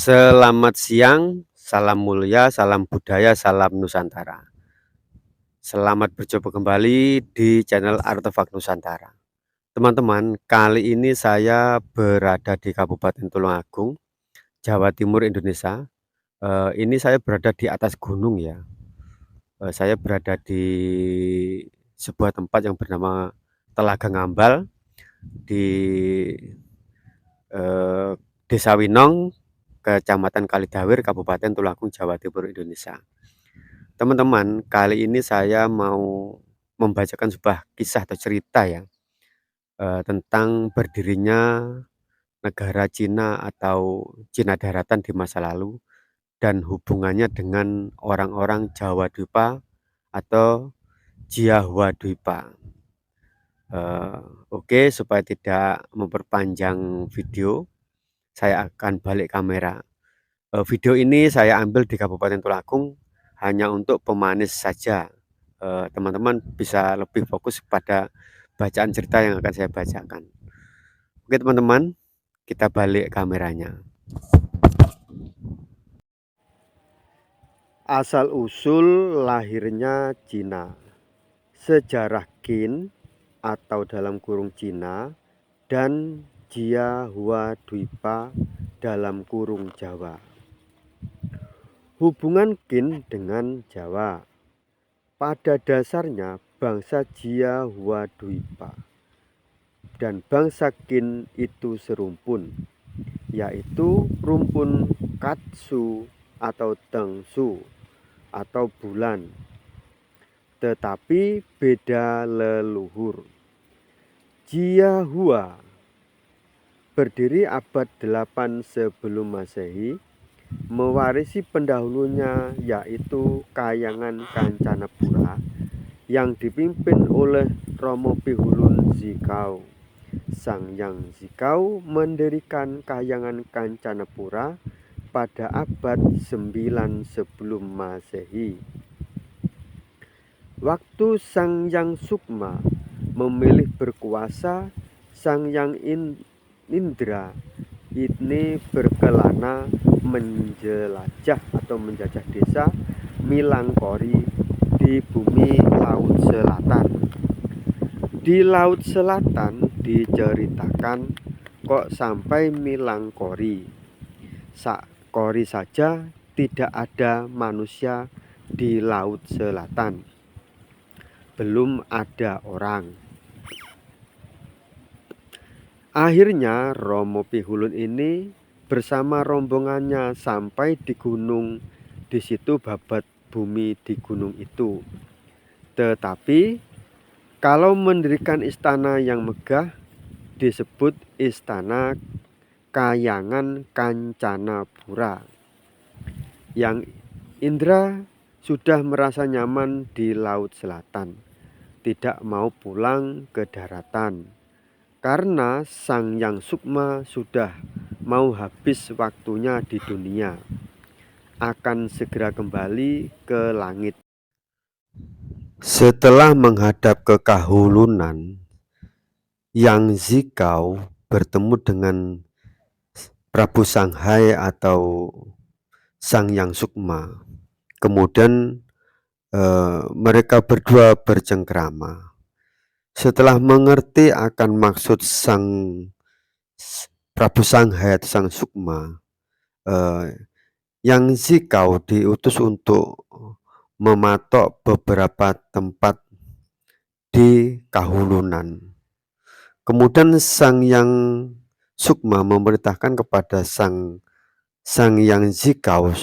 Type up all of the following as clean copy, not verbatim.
Selamat siang, salam mulia, salam budaya, salam Nusantara. Selamat berjumpa kembali di channel Artefak Nusantara. Teman-teman, kali ini saya berada di Kabupaten Tulungagung, Jawa Timur, Indonesia. Ini saya berada di atas gunung ya. Saya berada di sebuah tempat yang bernama Telaga Ngambal di eh, Desa Winong, Kecamatan Kalidawir, Kabupaten Tulungagung, Jawa Timur, Indonesia. Teman-teman, kali ini saya mau membacakan sebuah kisah atau cerita ya, tentang berdirinya negara Cina atau Cina daratan di masa lalu dan hubungannya dengan orang-orang Jawa Dwipa atau Jiahua Dwipa. Oke, supaya tidak memperpanjang video, saya akan balik kamera. Video ini saya ambil di Kabupaten Tulungagung hanya untuk pemanis saja. Teman-teman bisa lebih fokus pada bacaan cerita yang akan saya bacakan. Oke teman-teman, kita balik kameranya. Asal-usul lahirnya Cina. Sejarah Qin atau dalam kurung Cina dan Jiahua Dwipa dalam kurung Jawa. Hubungan Qin dengan Jawa. Pada dasarnya bangsa Jiahua Dwipa dan bangsa Qin itu serumpun, yaitu rumpun Katsu atau Tengsu atau bulan, tetapi beda leluhur. Jiahua berdiri abad 8 sebelum Masehi, mewarisi pendahulunya yaitu Kahyangan Kancanapura yang dipimpin oleh Romo Pihulun Zikau. Sang Yang Zikau mendirikan Kahyangan Kancanapura pada abad 9 sebelum Masehi. Waktu Sang Yang Sukma memilih berkuasa, Sang Yang Indra ini berkelana menjelajah atau menjajah desa Milangkori di bumi Laut Selatan. Di Laut Selatan diceritakan kok sampai Milangkori. Kori saja tidak ada manusia di Laut Selatan. Belum ada orang. Akhirnya Romo Pihulun ini bersama rombongannya sampai di gunung, di situ babat bumi di gunung itu. Tetapi kalau mendirikan istana yang megah disebut istana Kahyangan Kancanapura. Yang Indra sudah merasa nyaman di Laut Selatan, tidak mau pulang ke daratan. Karena Sang Yang Sukma sudah mau habis waktunya di dunia, akan segera kembali ke langit. Setelah menghadap ke Kahulunan, Yang Zikau bertemu dengan Prabu Sanghai atau Sang Yang Sukma. Kemudian mereka berdua bercengkrama. Setelah mengerti akan maksud Sang Prabu Sanghai atau Sang Sukma, Yang Zikau diutus untuk mematok beberapa tempat di Kahulunan. Kemudian Sang Yang Sukma memerintahkan kepada Sang Yang Zikau,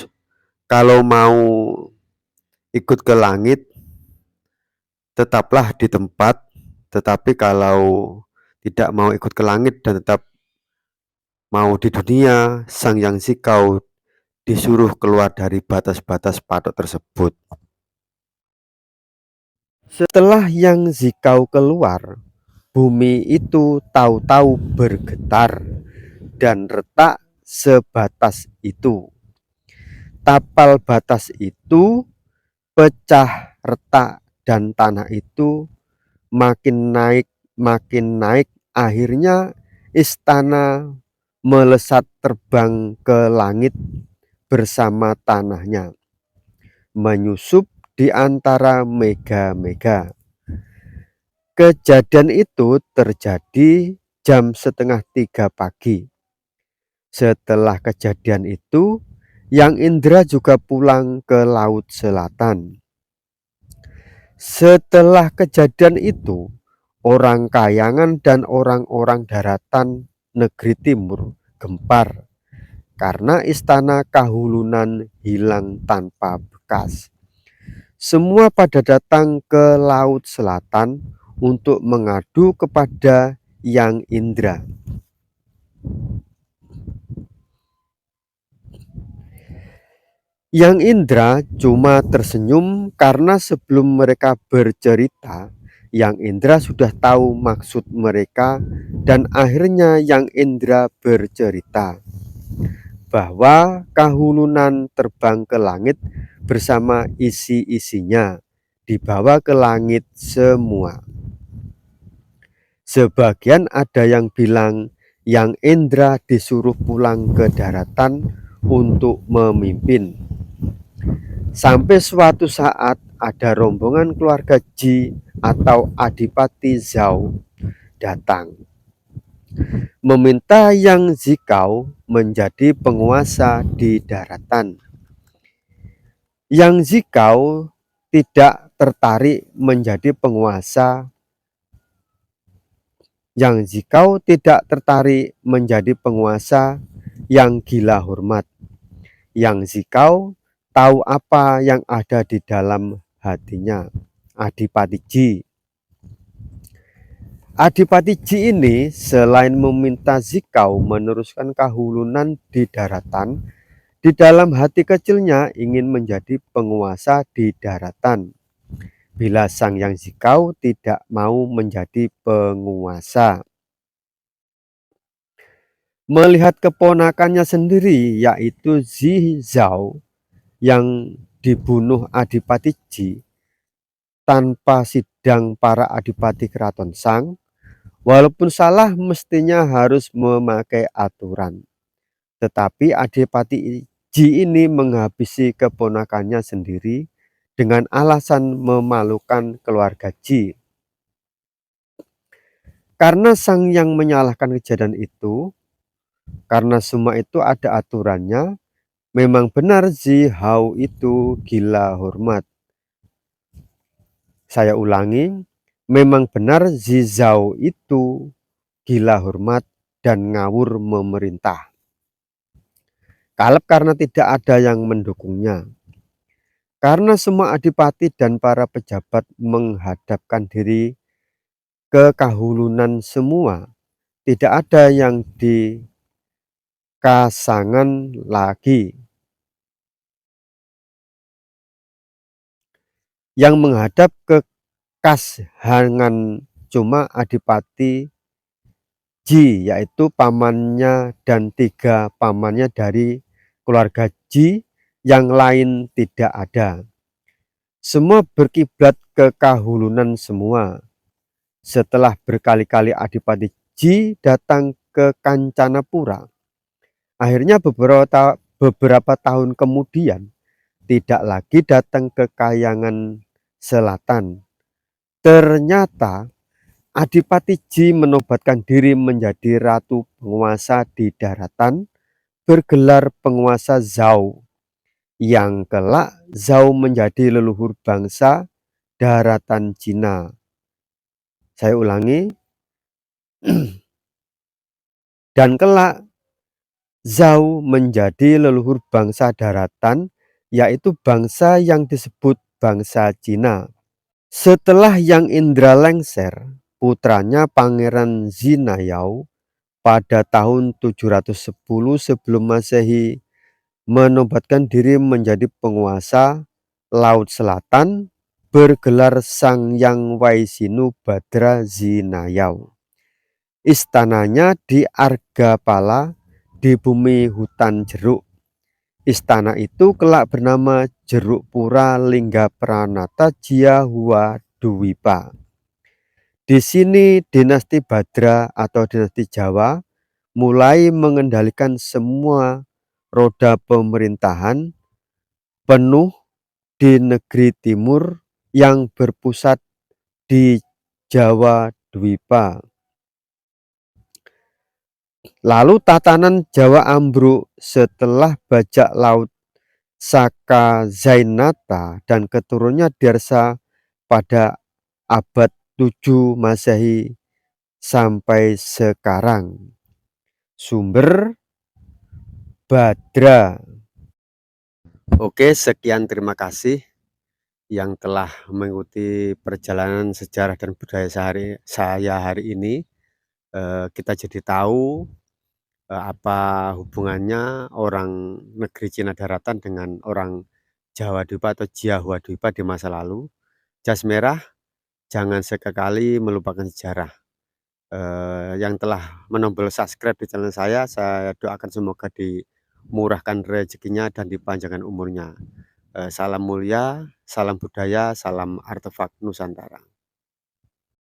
kalau mau ikut ke langit tetaplah di tempat, tetapi kalau tidak mau ikut ke langit dan tetap mau di dunia, Sang Yang Zikau disuruh keluar dari batas-batas patok tersebut. Setelah Yang Zikau keluar, bumi itu tahu-tahu bergetar dan retak sebatas itu. Tapal batas itu pecah retak dan tanah itu makin naik, akhirnya istana melesat terbang ke langit bersama tanahnya, menyusup di antara mega-mega. Kejadian itu terjadi jam 2:30 pagi. Setelah kejadian itu, Yang Indra juga pulang ke Laut Selatan. Setelah kejadian itu, orang Kayangan dan orang-orang daratan negeri timur gempar karena istana Kahulunan hilang tanpa bekas. Semua pada datang ke Laut Selatan untuk mengadu kepada Yang Indra. Yang Indra cuma tersenyum karena sebelum mereka bercerita, Yang Indra sudah tahu maksud mereka, dan akhirnya Yang Indra bercerita bahwa Kahulunan terbang ke langit bersama isi-isinya, dibawa ke langit semua. Sebagian ada yang bilang Yang Indra disuruh pulang ke daratan untuk memimpin. Sampai suatu saat ada rombongan keluarga Ji atau Adipati Zhao datang, meminta Yang Zikao menjadi penguasa di daratan. Yang Zikao tidak tertarik menjadi penguasa. Yang Zikao tidak tertarik menjadi penguasa yang gila hormat. Yang Zikao tahu apa yang ada di dalam hatinya Adipati Ji. Adipati Ji ini selain meminta Zikao meneruskan Kahulunan di daratan, di dalam hati kecilnya ingin menjadi penguasa di daratan. Bila sang Yang Zikao tidak mau menjadi penguasa. Melihat keponakannya sendiri, yaitu Zi Zhao, yang dibunuh Adipati Ji tanpa sidang para adipati keraton Shang, walaupun salah mestinya harus memakai aturan. Tetapi Adipati Ji ini menghabisi keponakannya sendiri dengan alasan memalukan keluarga Ji. Karena sang yang menyalahkan kejadian itu, karena semua itu ada aturannya, memang benar Zi Hao itu gila hormat. Saya ulangi, memang benar Zi Zhao itu gila hormat dan ngawur memerintah. Kalap karena tidak ada yang mendukungnya. Karena semua adipati dan para pejabat menghadapkan diri ke Kahulunan semua, tidak ada yang dikasangan lagi. Yang menghadap ke Kashangan cuma Adipati Ji, yaitu pamannya dan 3 pamannya dari keluarga Ji, yang lain tidak ada. Semua berkiblat ke Kahulunan semua. Setelah berkali-kali Adipati Ji datang ke Kancanapura, akhirnya beberapa tahun kemudian tidak lagi datang ke Kayangan Selatan. Ternyata Adipati Ji menobatkan diri menjadi ratu penguasa di daratan, bergelar penguasa Zhao, yang kelak Zhao menjadi leluhur bangsa daratan Cina. Saya ulangi, dan kelak Zhao menjadi leluhur bangsa daratan, yaitu bangsa yang disebut bangsa Cina. Setelah Yang Indra lengser, putranya Pangeran Zinayao pada tahun 710 sebelum Masehi menobatkan diri menjadi penguasa Laut Selatan, bergelar Sang Yang Waisinu Badra Zinayao. Istananya di Argapala di bumi hutan jeruk. Istana itu kelak bernama Jeruk Pura Lingga Pranata Jiahua Dwipa. Di sini dinasti Badra atau dinasti Jawa mulai mengendalikan semua roda pemerintahan penuh di negeri timur yang berpusat di Jawa Dwipa. Lalu tatanan Jawa ambruk setelah bajak laut Saka Zainata dan keturunannya Dersa pada abad 7 Masehi sampai sekarang. Sumber Badra. Oke, sekian, terima kasih yang telah mengikuti perjalanan sejarah dan budaya saya hari ini. Kita jadi tahu apa hubungannya orang negeri Cina Daratan dengan orang Jawa Dwipa atau Jawa Dwipa di masa lalu. Jas merah, jangan sekali melupakan sejarah. Yang telah menombol subscribe di channel saya doakan semoga dimurahkan rezekinya dan dipanjangkan umurnya. Salam mulia, salam budaya, salam artefak Nusantara.